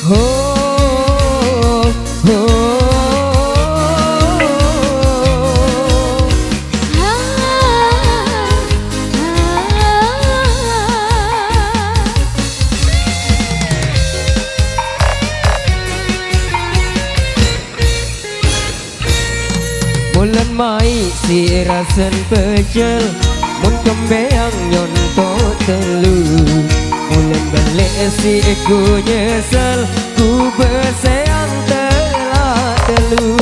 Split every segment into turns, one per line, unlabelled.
Oh, bulan Mai si rasen pecel mun kembeang nyonto telu bulan balik si ku nyesel ku berseang telah telu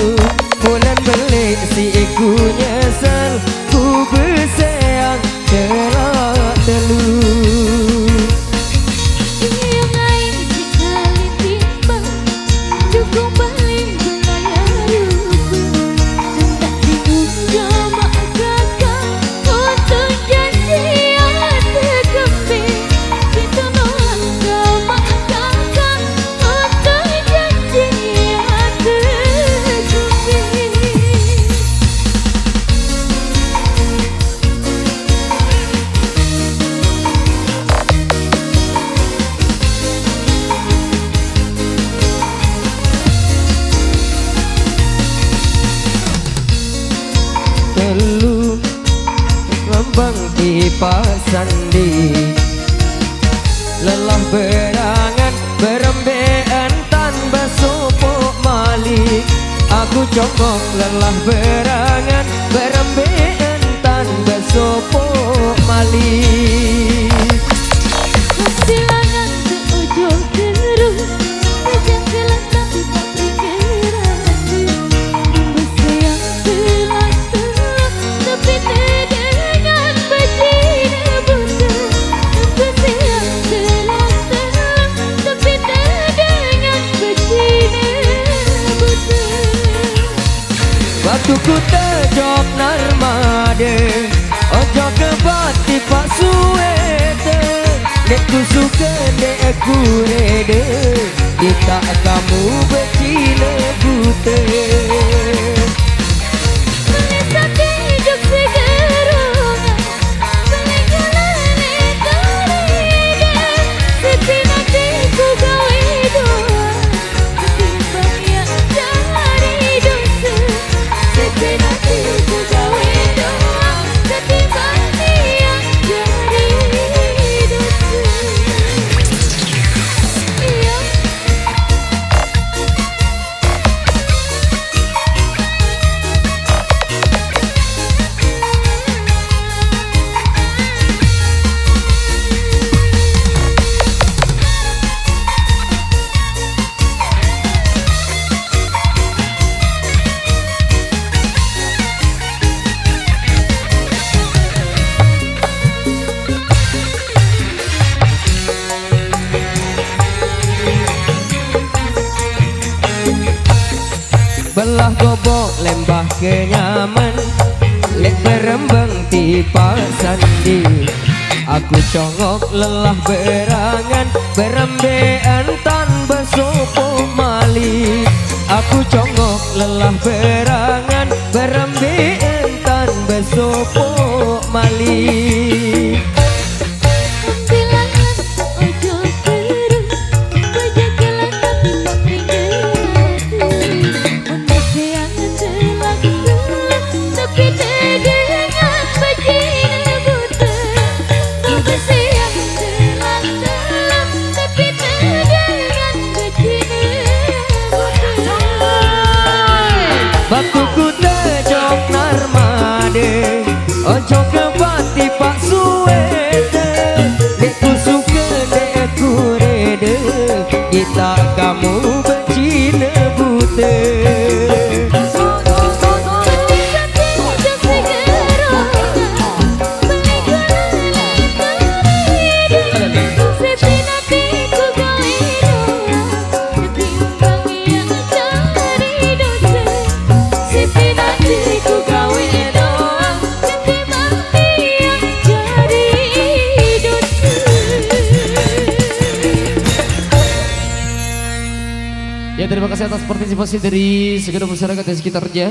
bulan balik si ku nyesel ku berseang telah telu. Lambang kipas sandi lelah berangan berembean tanpa sopok malik aku congkong lelah berangan berembean tanpa sopok malik
kesilangan seujung terus sejak gelas tapi tak bergerak bersiang telah tapi dengan betina buta bersiang telah tapi dengan betina buta
waktu ku tejok narmade ojo ke bati pak suete dek ku suka dek ku rede kita kamu becile bute belah gobok lembah kenyaman lek berembang tipa sandi aku congok lelah berangan berembean tanpa sopok malik aku congok lelah berangan berembean tanpa sopok malik waktu ku tejok narmade ojo ke bati pak suete dek ku suka dek ku rede kita kamu becine bute ya terima kasih atas partisipasi dari segenap masyarakat di sekitarnya.